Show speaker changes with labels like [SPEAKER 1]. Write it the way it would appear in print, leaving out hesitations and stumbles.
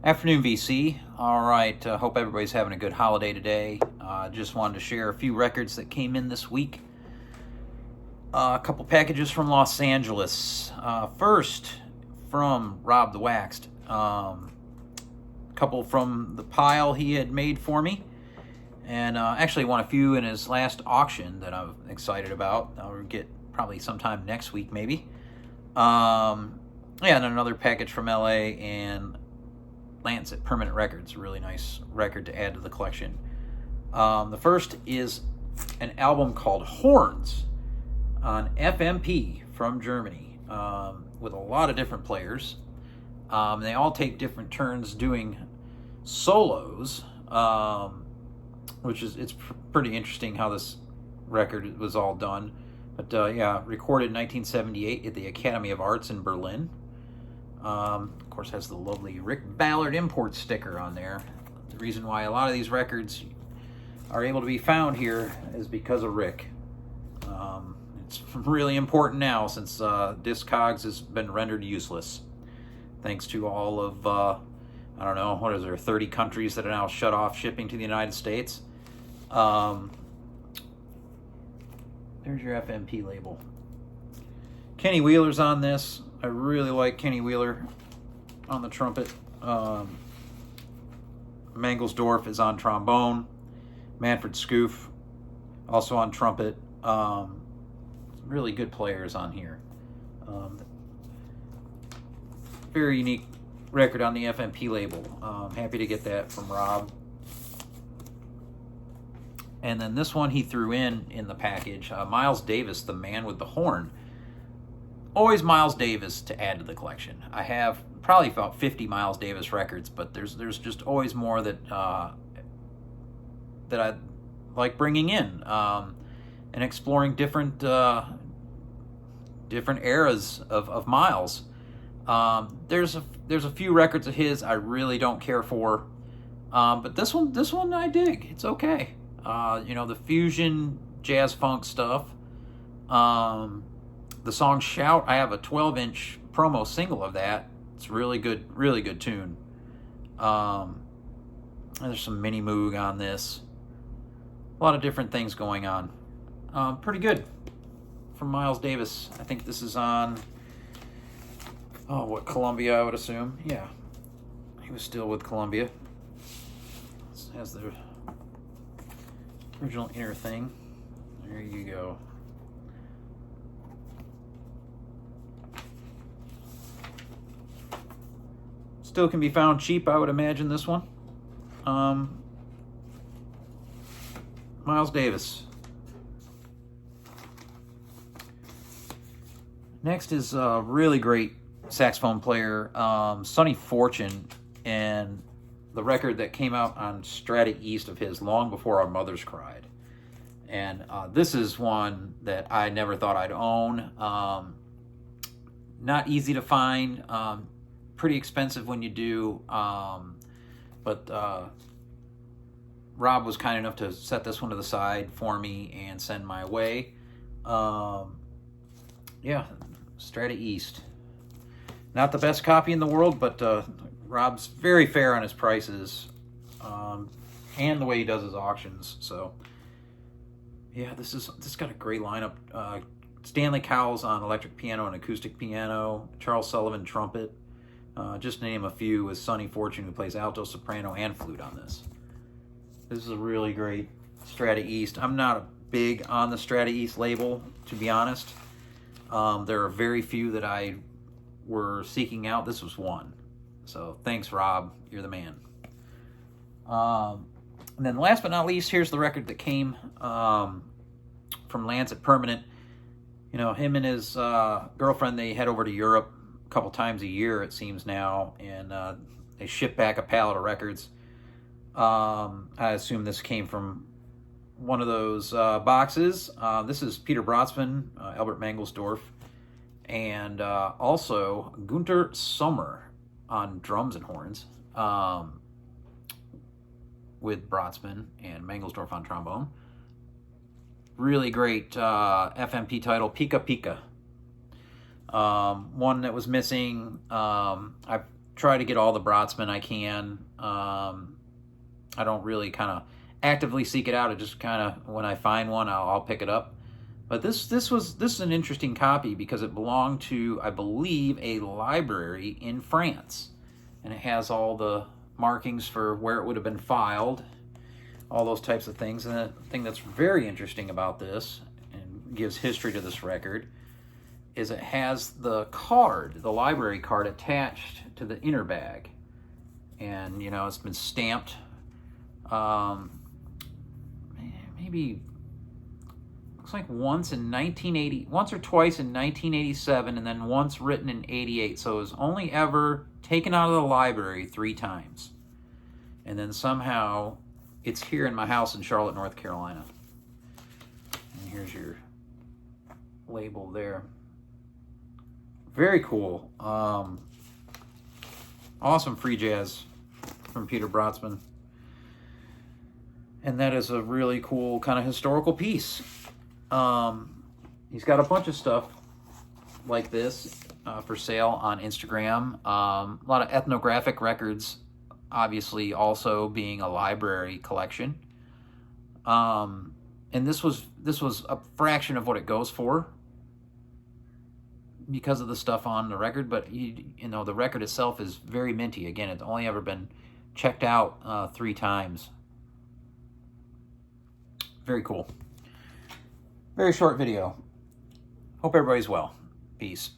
[SPEAKER 1] Afternoon, VC. All right, hope everybody's having a good holiday today. Just wanted to share a few records that came in this week. A couple packages from Los Angeles. First, from Rob the Waxed. A couple from the pile he had made for me. And actually won a few in his last auction that I'm excited about. I'll get probably sometime next week, maybe. And another package from LA and Lancet Permanent Records, a really nice record to add to the collection. The first is an album called Horns on FMP from Germany, with a lot of different players. They all take different turns doing solos, which is pretty interesting how this record was all done. But recorded in 1978 at the Academy of Arts in Berlin. Of course, has the lovely Rick Ballard import sticker on there. The reason why a lot of these records are able to be found here is because of Rick. It's really important now since Discogs has been rendered useless. Thanks to all of, 30 countries that are now shut off shipping to the United States. There's your FMP label. Kenny Wheeler's on this. I really like Kenny Wheeler on the trumpet. Mangelsdorf is on trombone. Manfred Scoof also on trumpet. Really good players on here. Very unique record on the FMP label. Happy to get that from Rob. And then this one he threw in the package. Miles Davis, The Man with the Horn. Always Miles Davis to add to the collection. I have probably about 50 Miles Davis records, but there's just always more that I like bringing in, and exploring different eras of Miles. There's a few records of his I really don't care for, but this one I dig. It's okay. The fusion jazz funk stuff. The song Shout, I have a 12-inch promo single of that. It's really good tune. And there's some mini Moog on this. A lot of different things going on. Pretty good from Miles Davis. I think this is on, Columbia, I would assume. Yeah, he was still with Columbia. This has the original inner thing. There you go. Still can be found cheap, I would imagine, this one. Miles Davis. Next is a really great saxophone player, Sonny Fortune, and the record that came out on Strata East of his long before Our Mothers Cried. And this is one that I never thought I'd own. Not easy to find. Pretty expensive when you do, but Rob was kind enough to set this one to the side for me and send my way. Strata East. Not the best copy in the world, but Rob's very fair on his prices, and the way he does his auctions. So, this got a great lineup. Stanley Cowles on electric piano and acoustic piano. Charles Sullivan trumpet. Just to name a few, with Sonny Fortune, who plays alto, soprano, and flute on this. This is a really great Strata East. I'm not big on the Strata East label, to be honest. There are very few that I were seeking out. This was one. So thanks, Rob. You're the man. And then last but not least, here's the record that came from Lancet Permanent. Him and his girlfriend, they head over to Europe a couple times a year, it seems now, and they ship back a pallet of records. I assume this came from one of those boxes. This is Peter Brötzmann, Albert Mangelsdorf, and also Gunter Sommer on drums and horns, with Brötzmann and Mangelsdorf on trombone. Really great FMP title, Pika Pika. One that was missing. I try to get all the Brötzmann I can. I don't really kind of actively seek it out. It just kind of, when I find one, I'll pick it up. But this is an interesting copy because it belonged to, I believe, a library in France, and it has all the markings for where it would have been filed, all those types of things. And the thing that's very interesting about this and gives history to this record is it has the card, the library card, attached to the inner bag, and you know, it's been stamped. Maybe looks like once in 1980, once or twice in 1987, and then once written in 88. So it was only ever taken out of the library 3 times, and then somehow it's here in my house in Charlotte, North Carolina. And here's your label there. Very cool. Awesome free jazz from Peter Brötzmann. And that is a really cool kind of historical piece. He's got a bunch of stuff like this for sale on Instagram. A lot of ethnographic records, obviously also being a library collection. And this was a fraction of what it goes for because of the stuff on the record, but you know, the record itself is very minty. Again, it's only ever been checked out 3 times. Very cool. Very short video. Hope everybody's well. Peace.